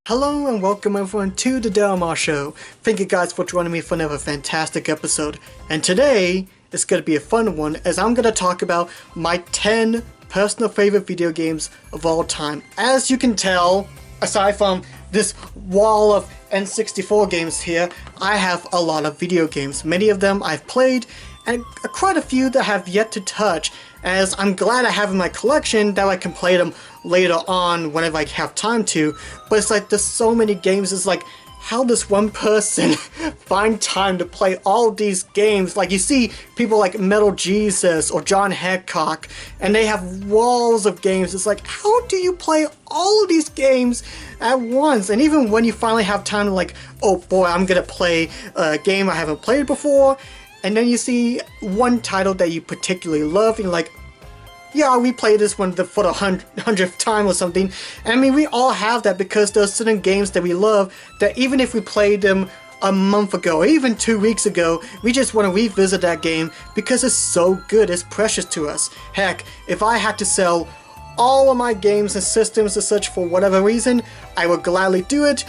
Hello and welcome everyone to the Marr Show. Thank you guys for joining me for another fantastic episode. And today, it's going to be a fun one as I'm going to talk about my 10 personal favorite video games of all time. As you can tell, aside from this wall of N64 games here, I have a lot of video games. Many of them I've played and quite a few that I have yet to touch, as I'm glad I have in my collection that I can play them later on whenever I have time to. But it's like there's so many games, it's like how does one person find time to play all these games? Like you see people like Metal Jesus or John Hancock and they have walls of games. It's like, how do you play all of these games at once? And even when you finally have time to like, oh boy, I'm gonna play a game I haven't played before, and then you see one title that you particularly love and you're like, yeah, we played this one for the 100th time or something. And I mean, we all have that because there's certain games that we love that even if we played them a month ago or even 2 weeks ago, we just want to revisit that game because it's so good, it's precious to us. Heck, if I had to sell all of my games and systems and such for whatever reason, I would gladly do it,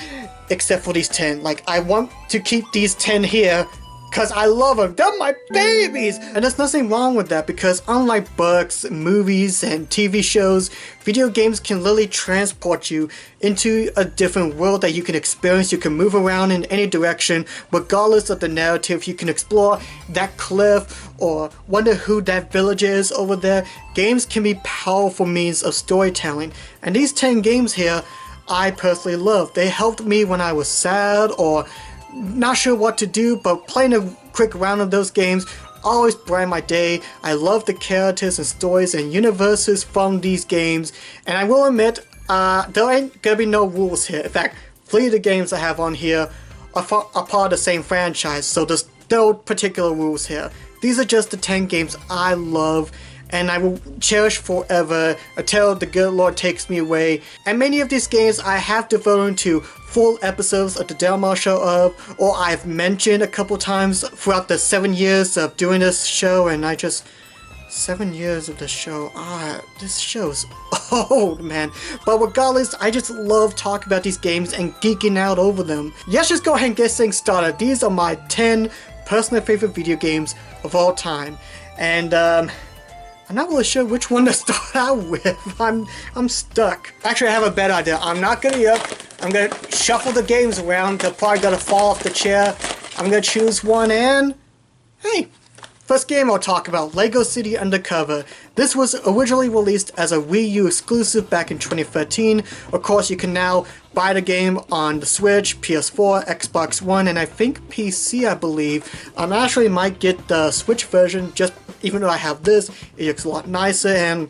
except for these 10. Like, I want to keep these 10 here because I love them. They're my babies! And there's nothing wrong with that because unlike books, movies, and TV shows, video games can literally transport you into a different world that you can experience. You can move around in any direction regardless of the narrative. You can explore that cliff or wonder who that village is over there. Games can be powerful means of storytelling. And these 10 games here, I personally love. They helped me when I was sad or not sure what to do, but playing a quick round of those games always brighten my day. I love the characters and stories and universes from these games, and I will admit, there ain't gonna be no rules here. In fact, 3 of the games I have on here are part of the same franchise, so there's no particular rules here. These are just the 10 games I love and I will cherish forever until the good Lord takes me away. And many of these games I have devoted into full episodes of the Marr Show of, or I've mentioned a couple times throughout the 7 years of doing this show, and 7 years of the show, this show's old, man. But regardless, I just love talking about these games and geeking out over them. Let's just go ahead and get things started. These are my 10 personal favorite video games of all time. And I'm not really sure which one to start out with. I'm stuck. Actually, I have a better idea. I'm not gonna yep. I'm gonna shuffle the games around. They're probably gonna fall off the chair. I'm gonna choose one and hey, first game I'll talk about, Lego City Undercover. This was originally released as a Wii U exclusive back in 2013. Of course, you can now buy the game on the Switch, PS4, Xbox One, and I think PC, I believe. I actually might get the Switch version, just even though I have this, it looks a lot nicer, and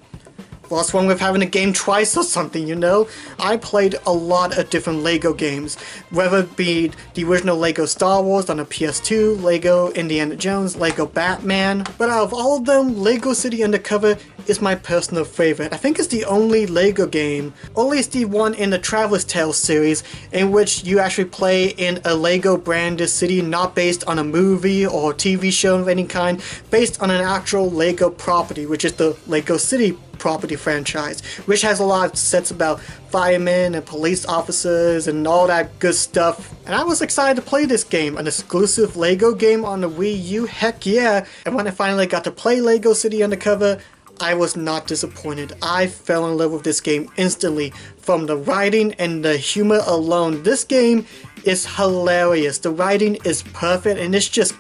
well, what's wrong with having a game twice or something, you know? I played a lot of different Lego games, whether it be the original Lego Star Wars on the PS2, Lego Indiana Jones, Lego Batman, but out of all of them, Lego City Undercover is my personal favorite. I think it's the only Lego game, or at least the one in the Traveler's Tales series, in which you actually play in a Lego branded city, not based on a movie or TV show of any kind, based on an actual Lego property, which is the Lego City property franchise, which has a lot of sets about firemen and police officers and all that good stuff. And I was excited to play this game, an exclusive Lego game on the Wii U, heck yeah. And when I finally got to play Lego City Undercover, I was not disappointed. I fell in love with this game instantly. From the writing and the humor alone, this game is hilarious. The writing is perfect and it's just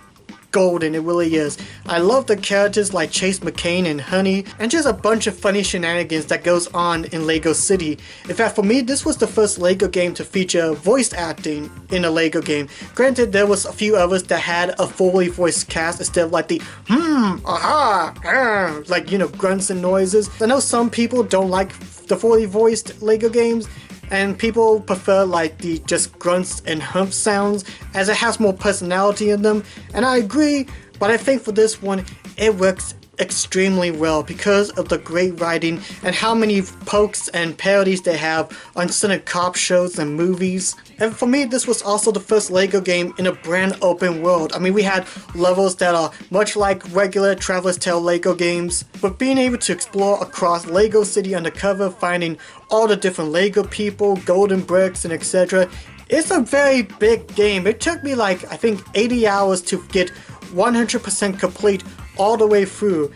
golden, it really is. I love the characters like Chase McCain and Honey, and just a bunch of funny shenanigans that goes on in Lego City. In fact, for me, this was the first Lego game to feature voice acting in a Lego game. Granted, there was a few others that had a fully voiced cast instead of like the like, you know, grunts and noises. I know some people don't like the fully voiced Lego games, and people prefer like the just grunts and hump sounds as it has more personality in them, and I agree, but I think for this one it works extremely well because of the great writing and how many pokes and parodies they have on certain cop shows and movies. And for me, this was also the first LEGO game in a brand open world. I mean, we had levels that are much like regular Traveler's Tale LEGO games, but being able to explore across LEGO City Undercover, finding all the different LEGO people, golden bricks, and etc. It's a very big game. It took me like, I think 80 hours to get 100% complete all the way through.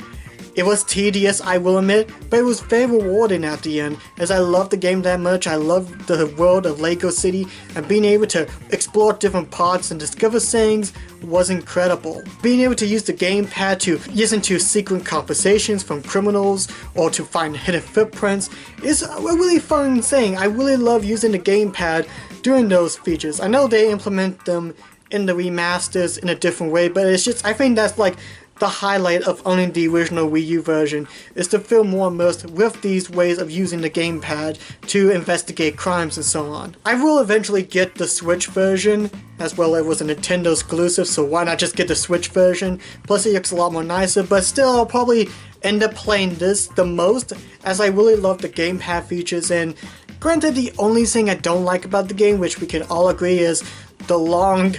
It was tedious, I will admit, but it was very rewarding at the end, as I loved the game that much. I loved the world of LEGO City, and being able to explore different parts and discover things was incredible. Being able to use the gamepad to listen to secret conversations from criminals or to find hidden footprints is a really fun thing. I really love using the gamepad doing those features. I know they implement them in the remasters in a different way, but it's just, I think that's like the highlight of owning the original Wii U version, is to feel more immersed with these ways of using the gamepad to investigate crimes and so on. I will eventually get the Switch version, as well. It was a Nintendo exclusive, so why not just get the Switch version? Plus it looks a lot more nicer, but still I'll probably end up playing this the most, as I really love the gamepad features. And granted, the only thing I don't like about the game, which we can all agree, is the long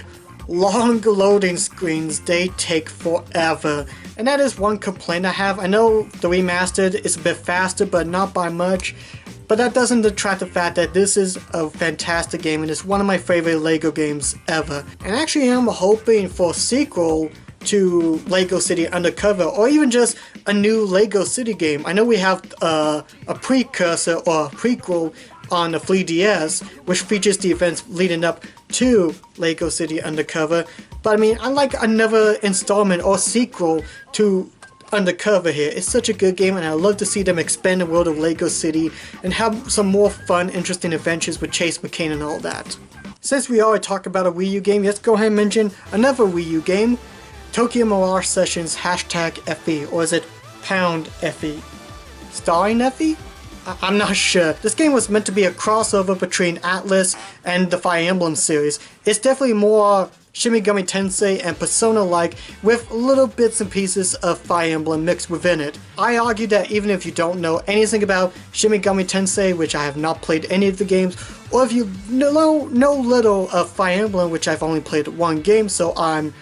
loading screens. They take forever, and that is one complaint I have. I know the remastered is a bit faster, but not by much, but that doesn't detract the fact that this is a fantastic game and it's one of my favorite LEGO games ever. And actually I'm hoping for a sequel to LEGO City Undercover, or even just a new LEGO City game. I know we have a precursor or a prequel on the 3DS, which features the events leading up to LEGO City Undercover, but I mean, I like another installment or sequel to Undercover here. It's such a good game, and I love to see them expand the world of LEGO City and have some more fun, interesting adventures with Chase McCain and all that. Since we already talked about a Wii U game, let's go ahead and mention another Wii U game, Tokyo Mirage Sessions #FE, or is it #FE? Starring FE? I'm not sure. This game was meant to be a crossover between Atlas and the Fire Emblem series. It's definitely more Shin Megami Tensei and Persona-like, with little bits and pieces of Fire Emblem mixed within it. I argue that even if you don't know anything about Shin Megami Tensei, which I have not played any of the games, or if you know little of Fire Emblem, which I've only played one game, so I'm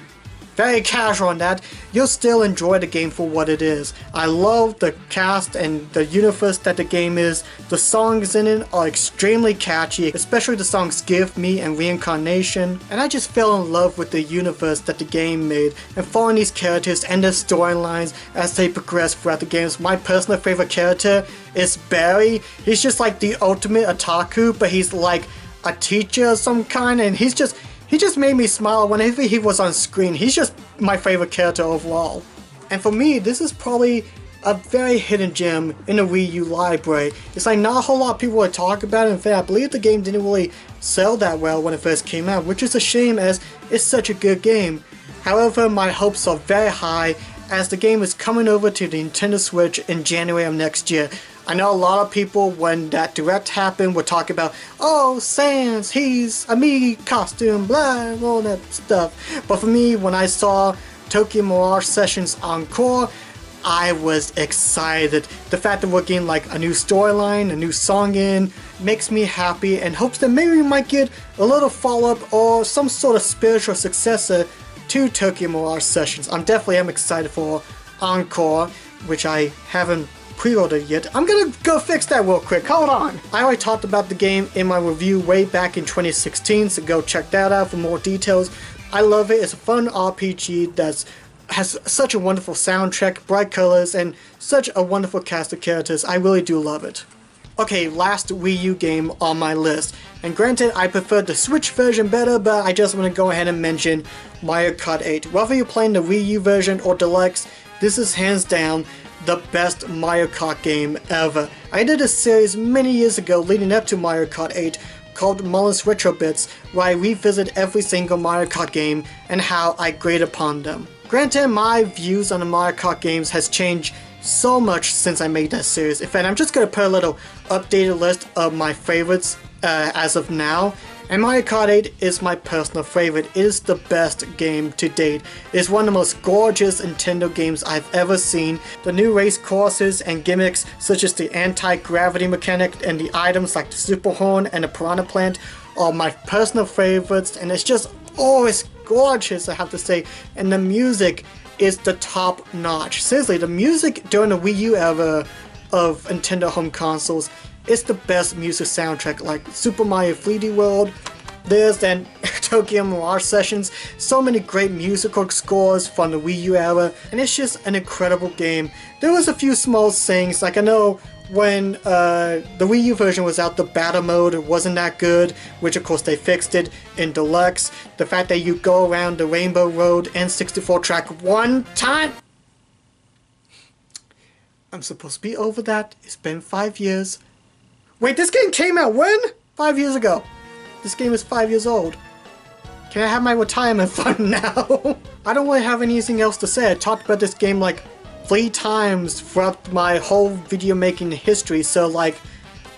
very casual on that, you'll still enjoy the game for what it is. I love the cast and the universe that the game is. The songs in it are extremely catchy, especially the songs Give Me and Reincarnation, and I just fell in love with the universe that the game made and following these characters and their storylines as they progress throughout the games. My personal favorite character is Barry. He's just like the ultimate otaku, but he's like a teacher of some kind, and he just made me smile whenever he was on screen. He's just my favorite character overall. And for me, this is probably a very hidden gem in the Wii U library. It's like not a whole lot of people would talk about it. In fact, I believe the game didn't really sell that well when it first came out, which is a shame as it's such a good game. However, my hopes are very high as the game is coming over to the Nintendo Switch in January of next year. I know a lot of people, when that direct happened, would talk about, oh, Sans, he's a me costume, blah, all that stuff. But for me, when I saw Tokyo Mirage Sessions Encore, I was excited. The fact that we're getting like a new storyline, a new song in, makes me happy, and hopes that maybe we might get a little follow-up or some sort of spiritual successor to Tokyo Mirage Sessions. I'm excited for Encore, which I haven't pre-ordered yet. I'm gonna go fix that real quick, hold on. I already talked about the game in my review way back in 2016, so go check that out for more details. I love it. It's a fun RPG that has such a wonderful soundtrack, bright colors, and such a wonderful cast of characters. I really do love it. Okay, last Wii U game on my list. And granted, I preferred the Switch version better, but I just want to go ahead and mention Mario Kart 8. Whether you're playing the Wii U version or Deluxe, this is hands down the best Mario Kart game ever. I did a series many years ago leading up to Mario Kart 8 called Mullins Retro Bits, where I revisit every single Mario Kart game and how I grade upon them. Granted, my views on the Mario Kart games has changed so much since I made that series. In fact, I'm just going to put a little updated list of my favorites as of now. And Mario Kart 8 is my personal favorite. It is the best game to date. It is one of the most gorgeous Nintendo games I've ever seen. The new race courses and gimmicks such as the anti-gravity mechanic and the items like the Super Horn and the Piranha Plant are my personal favorites, and it's just, oh, it's gorgeous, I have to say. And the music is the top notch. Seriously, the music during the Wii U era of Nintendo home consoles, it's the best music soundtrack, like Super Mario 3D World, this and Tokyo Mirage Sessions. So many great musical scores from the Wii U era, and it's just an incredible game. There was a few small things, like I know when the Wii U version was out, the battle mode wasn't that good, which of course they fixed it in Deluxe. The fact that you go around the Rainbow Road N64 track one time. I'm supposed to be over that. It's been 5 years. Wait, this game came out when? 5 years ago. This game is 5 years old. Can I have my retirement fund now? I don't really have anything else to say. I talked about this game like 3 times throughout my whole video making history, so like,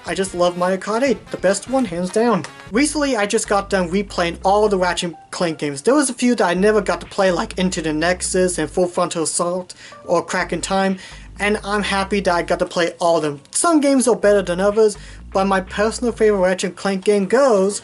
I just love Mario Kart 8. The best one, hands down. Recently, I just got done replaying all the Ratchet and Clank games. There was a few that I never got to play, like Into the Nexus and Full Frontal Assault or Crack in Time, and I'm happy that I got to play all of them. Some games are better than others, but my personal favorite Ratchet and Clank game goes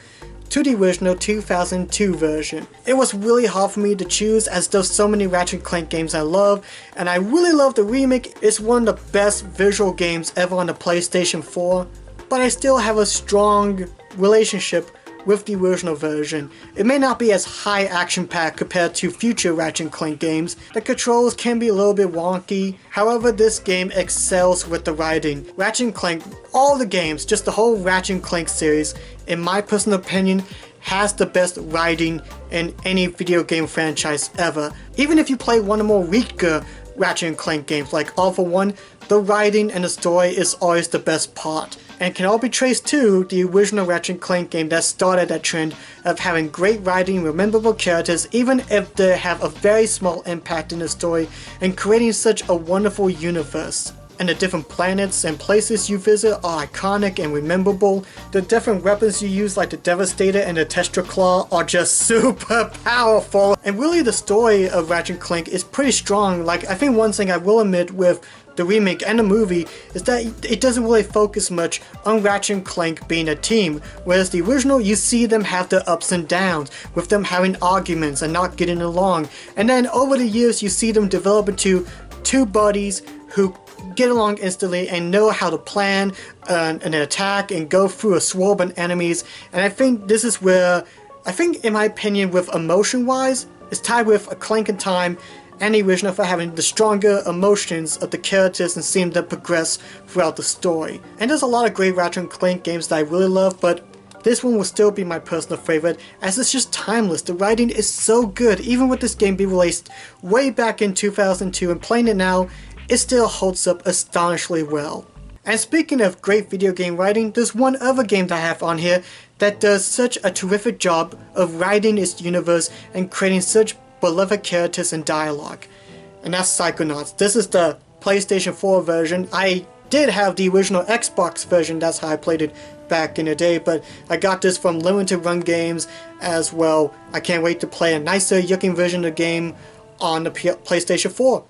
to the original 2002 version. It was really hard for me to choose, as there's so many Ratchet and Clank games I love, and I really love the remake. It's one of the best visual games ever on the PlayStation 4, but I still have a strong relationship with the original version. It may not be as high action packed compared to future Ratchet and Clank games. The controls can be a little bit wonky. However, this game excels with the writing. Ratchet and Clank, all the games, just the whole Ratchet and Clank series, in my personal opinion, has the best writing in any video game franchise ever. Even if you play one of the more weaker Ratchet and Clank games like All for One, the writing and the story is always the best part, and can all be traced to the original Ratchet and Clank game that started that trend of having great writing, rememberable characters, even if they have a very small impact in the story, and creating such a wonderful universe. And the different planets and places you visit are iconic and rememberable. The different weapons you use, like the Devastator and the Testra Claw, are just super powerful. And really the story of Ratchet and Clank is pretty strong. Like, I think one thing I will admit with the remake and the movie is that it doesn't really focus much on Ratchet and Clank being a team, whereas the original, you see them have their ups and downs, with them having arguments and not getting along, and then over the years you see them develop into two buddies who get along instantly and know how to plan an attack and go through a swarm of enemies. And I think this is where, I think in my opinion, with emotion wise, it's tied with A Clank in Time and the original for having the stronger emotions of the characters and seeing them progress throughout the story. And there's a lot of great Ratchet and Clank games that I really love, but this one will still be my personal favorite, as it's just timeless. The writing is so good. Even with this game being released way back in 2002 and playing it now, it still holds up astonishingly well. And speaking of great video game writing, there's one other game that I have on here that does such a terrific job of writing its universe and creating such beloved characters and dialogue, and that's Psychonauts. This is the PlayStation 4 version. I did have the original Xbox version, that's how I played it back in the day, but I got this from Limited Run Games as well. I can't wait to play a nicer looking version of the game on the PlayStation 4.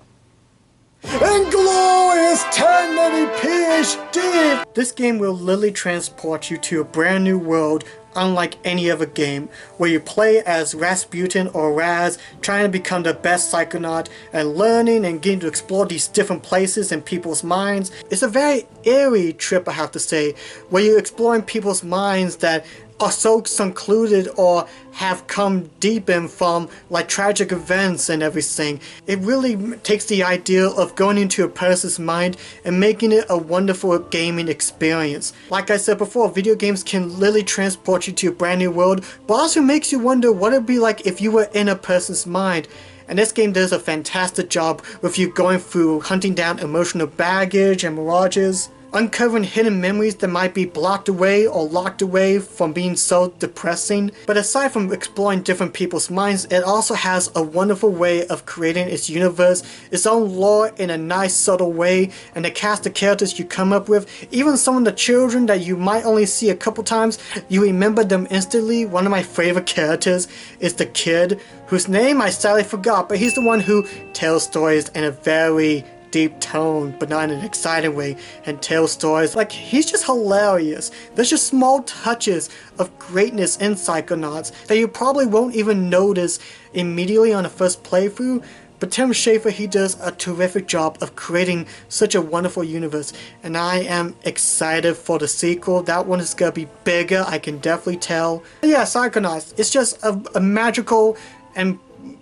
And glorious 1080p HD! This game will literally transport you to a brand new world unlike any other game, where you play as Rasputin or Raz, trying to become the best Psychonaut and learning and getting to explore these different places in people's minds. It's a very eerie trip, I have to say, where you're exploring people's minds that are so secluded or have come deep in from like tragic events and everything. It really takes the idea of going into a person's mind and making it a wonderful gaming experience. Like I said before, video games can literally transport you to a brand new world, but also makes you wonder what it'd be like if you were in a person's mind. And this game does a fantastic job with you going through hunting down emotional baggage and mirages. uncovering hidden memories that might be blocked away or locked away from being so depressing. But aside from exploring different people's minds, it also has a wonderful way of creating its universe, its own lore in a nice subtle way, and the cast of characters you come up with, even some of the children that you might only see a couple times, you remember them instantly. One of my favorite characters is the kid, whose name I sadly forgot, but he's the one who tells stories in a very deep tone, but not in an exciting way, and tell stories. Like, he's just hilarious. There's just small touches of greatness in Psychonauts that you probably won't even notice immediately on the first playthrough, but Tim Schafer, he does a terrific job of creating such a wonderful universe, and I am excited for the sequel. That one is gonna be bigger, I can definitely tell. But yeah, Psychonauts, it's just a magical and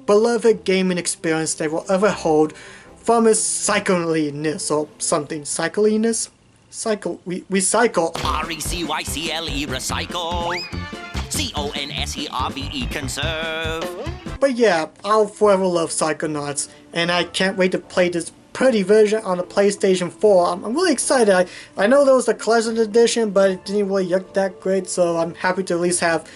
beloved gaming experience that will ever hold from its cycliness or something. Cycliness? We cycle. R-E-C-Y-C-L-E, recycle. C-O-N-S-E-R-V-E, conserve. But yeah, I'll forever love Psychonauts, and I can't wait to play this pretty version on the PlayStation 4. I'm really excited. I know there was a Collector's Edition, but it didn't really look that great, so I'm happy to at least have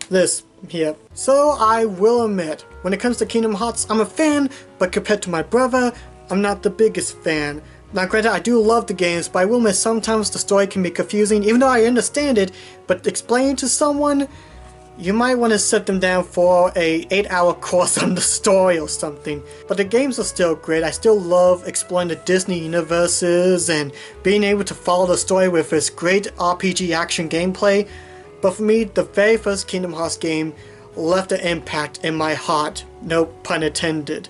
this here. So I will admit, when it comes to Kingdom Hearts, I'm a fan, but compared to my brother, I'm not the biggest fan. Now granted, I do love the games, but I will admit sometimes the story can be confusing, even though I understand it, but explaining to someone, you might want to sit them down for a 8-hour course on the story or something. But the games are still great. I still love exploring the Disney universes and being able to follow the story with its great RPG action gameplay. But for me, the very first Kingdom Hearts game left an impact in my heart, no pun intended.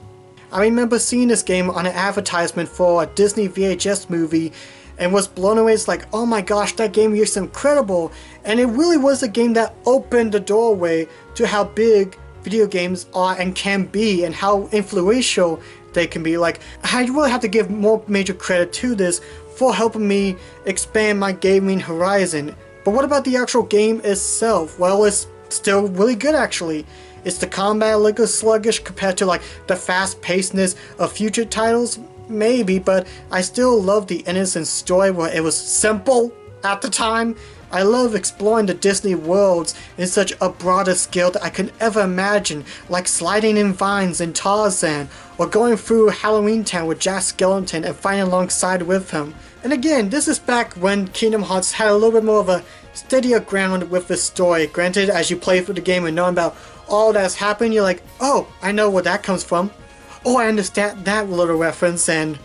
I remember seeing this game on an advertisement for a Disney VHS movie and was blown away. It's like, oh my gosh, that game looks incredible. And it really was a game that opened the doorway to how big video games are and can be, and how influential they can be. Like, I really have to give more major credit to this for helping me expand my gaming horizon. But what about the actual game itself? Well, it's still really good actually. Is the combat a little sluggish compared to like the fast-pacedness of future titles? Maybe, but I still love the innocent story where it was simple at the time. I love exploring the Disney worlds in such a broader scale that I could ever imagine, like sliding in vines in Tarzan, or going through Halloween Town with Jack Skellington and fighting alongside with him. And again, this is back when Kingdom Hearts had a little bit more of a steadier ground with the story. Granted, as you play through the game and know about all that's happened, you're like, oh, I know where that comes from. Oh, I understand that little reference, and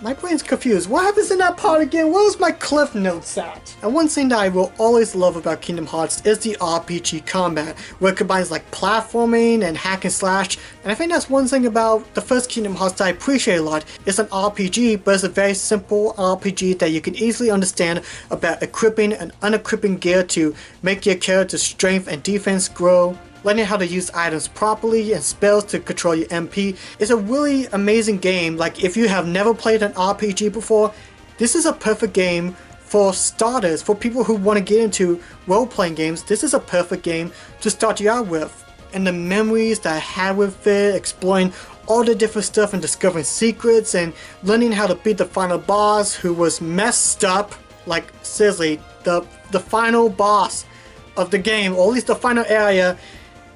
my brain's confused. What happens in that part again? What was my cliff notes at? And one thing that I will always love about Kingdom Hearts is the RPG combat, where it combines like platforming and hack and slash. And I think that's one thing about the first Kingdom Hearts that I appreciate a lot. It's an RPG, but it's a very simple RPG that you can easily understand about equipping and unequipping gear to make your character's strength and defense grow. Learning how to use items properly and spells to control your MP. It's a really amazing game. Like, if you have never played an RPG before, this is a perfect game for starters. For people who want to get into role-playing games, this is a perfect game to start you out with. And the memories that I had with it, exploring all the different stuff and discovering secrets and learning how to beat the final boss, who was messed up. Like, seriously, the final boss of the game, or at least the final area,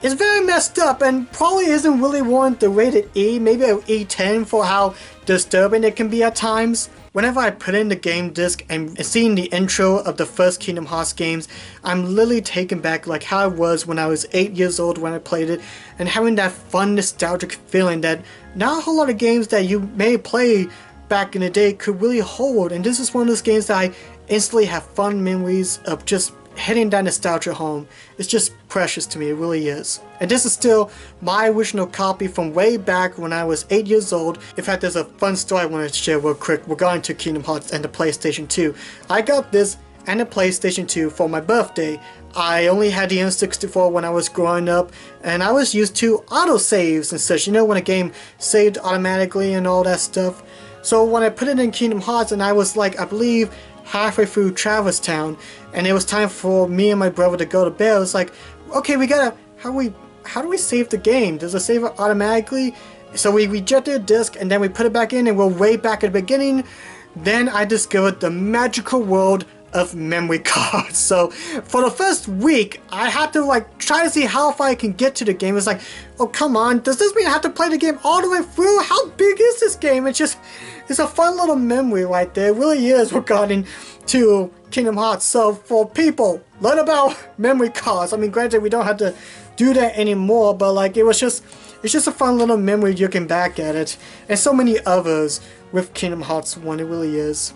it's very messed up and probably isn't really warranted the rated E, maybe an E10 for how disturbing it can be at times. Whenever I put in the game disc and seeing the intro of the first Kingdom Hearts games, I'm literally taken back like how I was when I was 8 years old when I played it, and having that fun nostalgic feeling that not a whole lot of games that you may play back in the day could really hold. And this is one of those games that I instantly have fun memories of, just hitting that nostalgia home. It's just precious to me, it really is. And this is still my original copy from way back when I was 8 years old. In fact, there's a fun story I wanted to share real quick regarding to Kingdom Hearts and the PlayStation 2. I got this and the PlayStation 2 for my birthday. I only had the N64 when I was growing up, and I was used to autosaves and such, you know, when a game saved automatically and all that stuff. So when I put it in Kingdom Hearts and I was like, I believe, halfway through Traverse Town, and it was time for me and my brother to go to bed. It was like, okay, we gotta, how do we save the game? Does it save it automatically? So we ejected a disc and then we put it back in, and we're way back at the beginning. then I discovered the magical world of memory cards. So for the first week, I had to like try to see how far I can get to the game. It's like, oh come on, does this mean I have to play the game all the way through? How big is this game? It's a fun little memory right there. It really is regarding to Kingdom Hearts. So for people, learn about memory cards. I mean, granted, we don't have to do that anymore, but like it's just a fun little memory looking back at it. And so many others with Kingdom Hearts 1, it really is.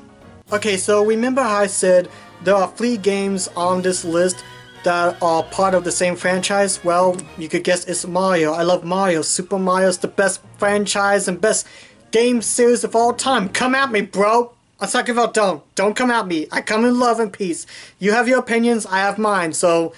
Okay, so remember how I said there are 3 games on this list that are part of the same franchise? Well, you could guess it's Mario. I love Mario. Super Mario's the best franchise and best game series of all time. Come at me, bro. I'm talking about don't come at me. I come in love and peace. You have your opinions, I have mine. So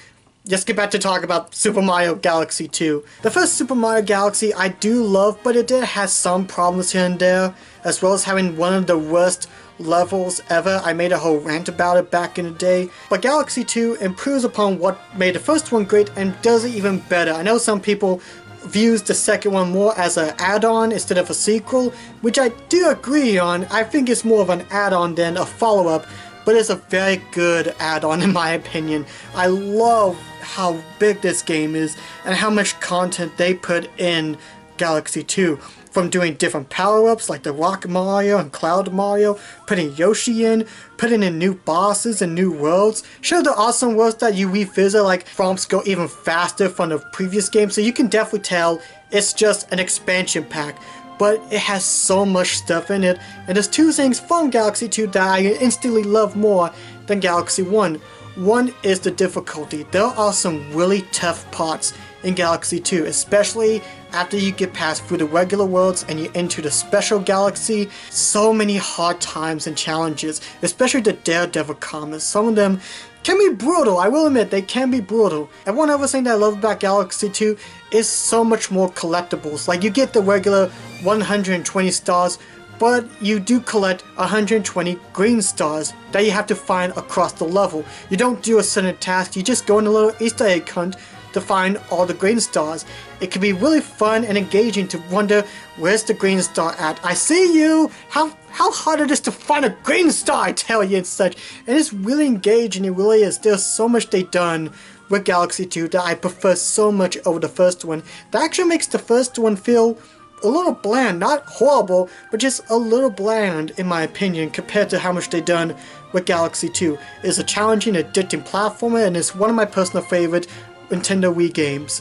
let's get back to talk about Super Mario Galaxy 2. The first Super Mario Galaxy I do love, but it did have some problems here and there, as well as having one of the worst levels ever. I made a whole rant about it back in the day. But Galaxy 2 improves upon what made the first one great and does it even better. I know some people views the second one more as an add-on instead of a sequel, which I do agree on. I think it's more of an add-on than a follow-up, but it's a very good add-on in my opinion. I love how big this game is and how much content they put in Galaxy 2. From doing different power-ups like the Rock Mario and Cloud Mario, putting Yoshi in, putting in new bosses and new worlds. Sure, the awesome worlds that you revisit like Fromps go even faster from the previous game, so you can definitely tell it's just an expansion pack. But it has so much stuff in it, and there's 2 things from Galaxy 2 that I instantly love more than Galaxy 1. One is the difficulty. There are some really tough parts in Galaxy 2, especially after you get past through the regular worlds and you enter the special galaxy. So many hard times and challenges, especially the Daredevil comments. Some of them can be brutal, I will admit, they can be brutal. And one other thing that I love about Galaxy 2 is so much more collectibles. Like you get the regular 120 stars, but you do collect 120 green stars that you have to find across the level. You don't do a certain task, you just go on a little Easter egg hunt to find all the green stars. It can be really fun and engaging to wonder, where's the green star at? I see you! How hard it is to find a green star, I tell you, and such. And it's really engaging, it really is. There's so much they've done with Galaxy 2 that I prefer so much over the first one. That actually makes the first one feel a little bland, not horrible, but just a little bland in my opinion compared to how much they've done with Galaxy 2. It's a challenging, addicting platformer, and it's one of my personal favorite Nintendo Wii games.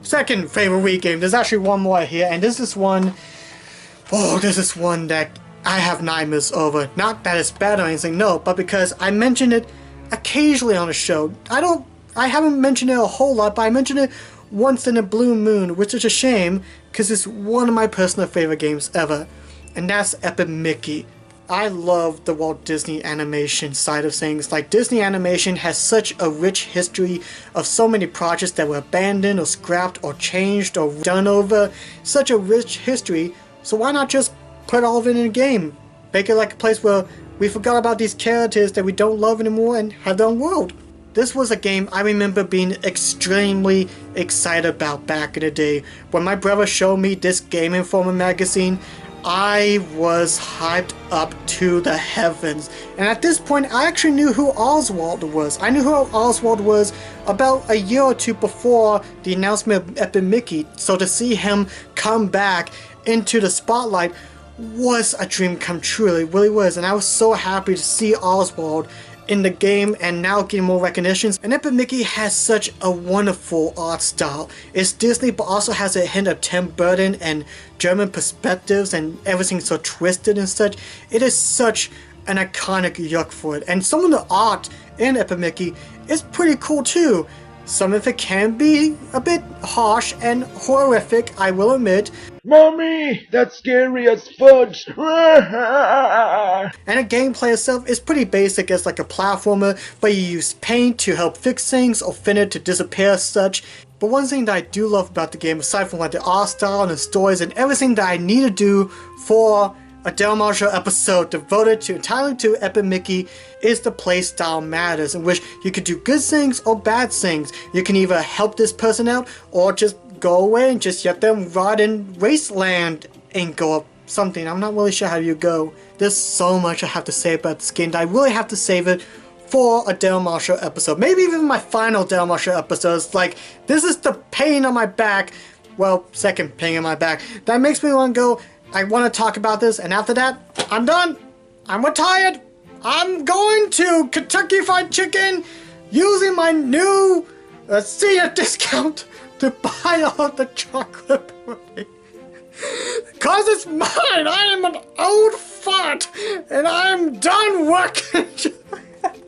Second favorite Wii game, there's actually one more here, and this is one that I have nightmares over. Not that it's bad or anything, no, but because I mention it occasionally on the show. I haven't mentioned it a whole lot, but I mentioned it once in a blue moon, which is a shame, because it's one of my personal favorite games ever, and that's Epic Mickey. I love the Walt Disney animation side of things. Like, Disney animation has such a rich history of so many projects that were abandoned or scrapped or changed or done over. Such a rich history, so why not just put all of it in a game? Make it like a place where we forgot about these characters that we don't love anymore and have their own world. This was a game I remember being extremely excited about back in the day. When my brother showed me this Game Informer magazine, I was hyped up to the heavens. And at this point, I actually knew who Oswald was. I knew who Oswald was about a year or two before the announcement of Epic Mickey. So to see him come back into the spotlight was a dream come true. It really was. And I was so happy to see Oswald in the game and now getting more recognitions. And Epic Mickey has such a wonderful art style. It's Disney but also has a hint of Tim Burton and German perspectives and everything's so twisted and such. It is such an iconic look for it. And some of the art in Epic Mickey is pretty cool too. Some of it can be a bit harsh and horrific, I will admit. Mommy, that's scary as fudge. And the gameplay itself is pretty basic as like a platformer, but you use paint to help fix things or thin it to disappear as such. But one thing that I do love about the game, aside from like the art style and the stories and everything that I need to do for a Delmar Show episode devoted to entirely to Epic Mickey, is the playstyle matters, in which you could do good things or bad things. You can either help this person out or just go away and just let them rot in wasteland and go something. I'm not really sure how you go. There's so much I have to say about this game that I really have to save it for a Del Mar Show episode. Maybe even my final Del Mar Show episodes. Like, this is the pain on my back. Well, second pain on my back. That makes me want to go, I want to talk about this, and after that, I'm done. I'm retired. I'm going to Kentucky Fried Chicken using my new senior discount to buy all the chocolate pudding. Cause it's mine! I am an old fart! And I'm done working!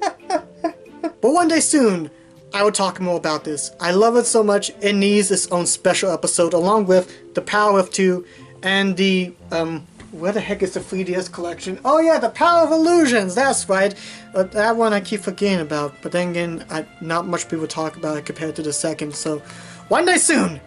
But one day soon, I will talk more about this. I love it so much, it needs its own special episode along with the Power of 2 and the, where the heck is the 3DS collection? Oh yeah, the Power of Illusions, that's right. That one I keep forgetting about, but then again, not much people talk about it compared to the second, so one day soon.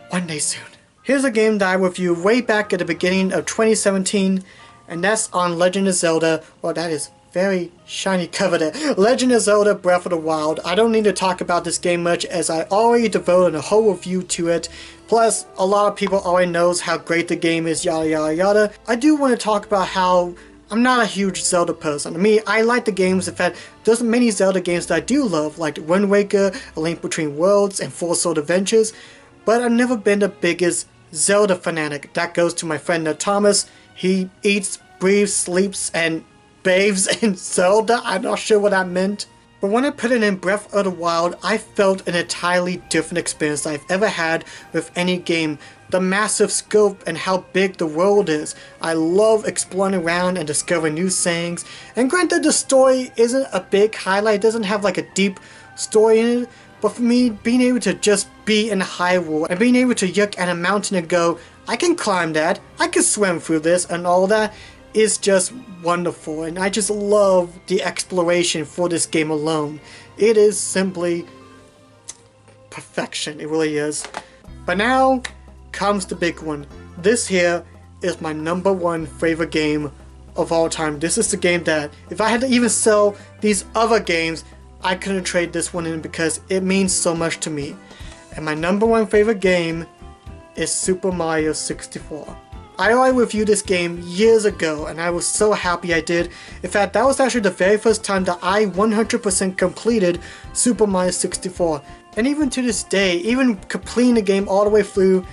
One day soon. Here's a game that I reviewed way back at the beginning of 2017, and that's on Legend of Zelda. Well, that is very shiny cover there. Legend of Zelda Breath of the Wild. I don't need to talk about this game much as I already devoted a whole review to it. Plus, a lot of people already knows how great the game is, yada yada yada. I do want to talk about how I'm not a huge Zelda person. I mean, I like the games. In fact, there's many Zelda games that I do love, like Wind Waker, A Link Between Worlds, and Four Sword Adventures. But I've never been the biggest Zelda fanatic. That goes to my friend Thomas. He eats, breathes, sleeps, and bathes in Zelda. I'm not sure what that meant. But when I put it in Breath of the Wild, I felt an entirely different experience I've ever had with any game. The massive scope and how big the world is. I love exploring around and discovering new things. And granted, the story isn't a big highlight. It doesn't have like a deep story in it. But for me, being able to just be in Hyrule and being able to look at a mountain and go, I can climb that, I can swim through this and all that, is just wonderful, and I just love the exploration for this game alone. It is simply perfection, it really is. But now comes the big one. This here is my #1 favorite game of all time. This is the game that, if I had to even sell these other games, I couldn't trade this one in because it means so much to me. And my #1 favorite game is Super Mario 64. I already reviewed this game years ago and I was so happy I did. In fact, that was actually the very first time that I 100% completed Super Mario 64. And even to this day, even completing the game all the way through,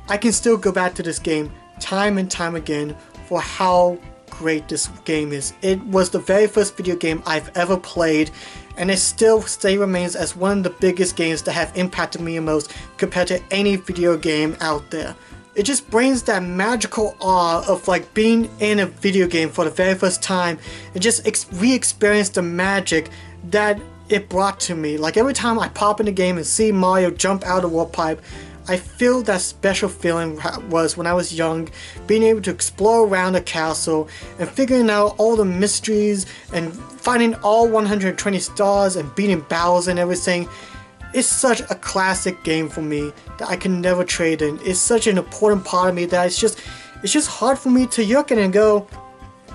I can still go back to this game time and time again for how great this game is. It was the very first video game I've ever played, and it still remains as one of the biggest games that have impacted me the most compared to any video game out there. It just brings that magical awe of like being in a video game for the very first time and just re-experience the magic that it brought to me. Like every time I pop in the game and see Mario jump out of the warp pipe, I feel that special feeling was when I was young, being able to explore around a castle and figuring out all the mysteries and finding all 120 stars and beating Bowser and everything. It's such a classic game for me that I can never trade in. It's such an important part of me that it's just hard for me to look at and go,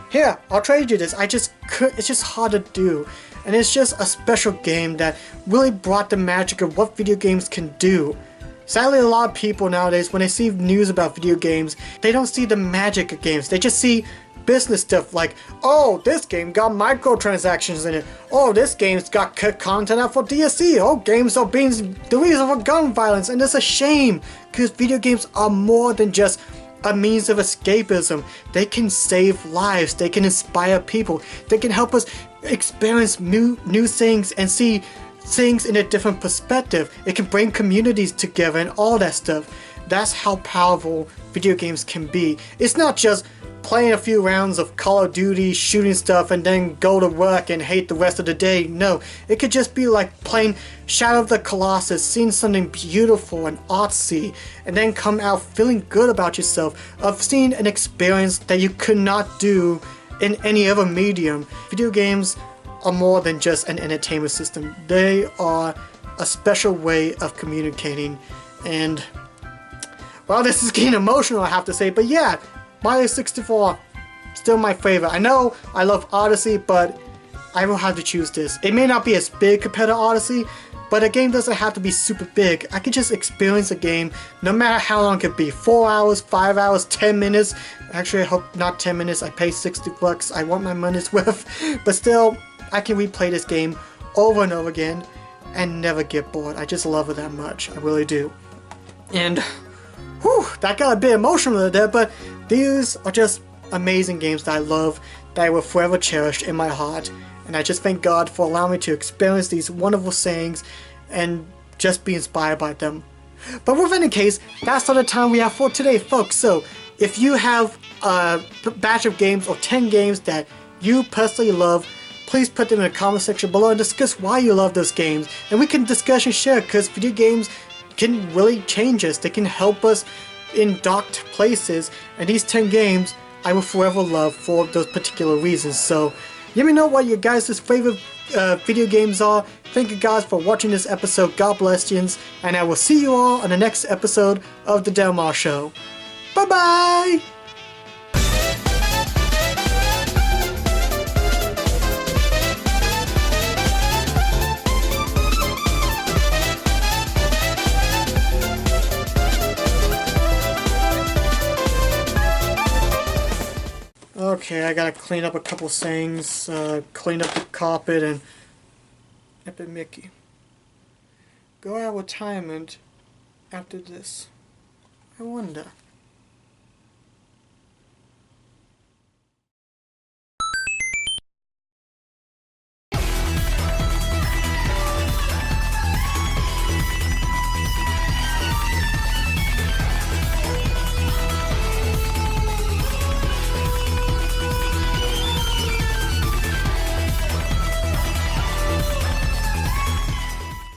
here, I'll trade you this. It's just hard to do. And it's just a special game that really brought the magic of what video games can do. Sadly, a lot of people nowadays, when they see news about video games, they don't see the magic of games. They just see business stuff like, oh, this game got microtransactions in it. Oh, this game's got content out for DLC. Oh, games are being the reason for gun violence. And it's a shame, because video games are more than just a means of escapism. They can save lives. They can inspire people. They can help us experience new things and see things in a different perspective. It can bring communities together and all that stuff. That's how powerful video games can be. It's not just playing a few rounds of Call of Duty, shooting stuff, and then go to work and hate the rest of the day. No, it could just be like playing Shadow of the Colossus, seeing something beautiful and artsy, and then come out feeling good about yourself, of seeing an experience that you could not do in any other medium. Video games are more than just an entertainment system. They are a special way of communicating, and well, this is getting emotional, I have to say, but yeah, Mario 64, still my favorite. I know I love Odyssey, but I will have to choose this. It may not be as big compared to Odyssey, but a game doesn't have to be super big. I can just experience a game no matter how long it could be. 4 hours, 5 hours, 10 minutes, Actually, I hope not 10 minutes. I paid $60. I want my money's worth. But still, I can replay this game over and over again and never get bored. I just love it that much. I really do. And, whew, that got a bit emotional there, but these are just amazing games that I love, that I will forever cherish in my heart. And I just thank God for allowing me to experience these wonderful sayings and just be inspired by them. But with any case, that's all the time we have for today, folks. So, if you have a batch of games or 10 games that you personally love, please put them in the comment section below and discuss why you love those games. And we can discuss and share, because video games can really change us. They can help us in dark places. And these 10 games I will forever love for those particular reasons. So let me know what your guys' favorite video games are. Thank you guys for watching this episode. God bless you. And I will see you all on the next episode of The Del Marr Show. Bye-bye! Okay, I gotta clean up a couple things, clean up the carpet and... Epic Mickey. Go out of retirement after this. I wonder...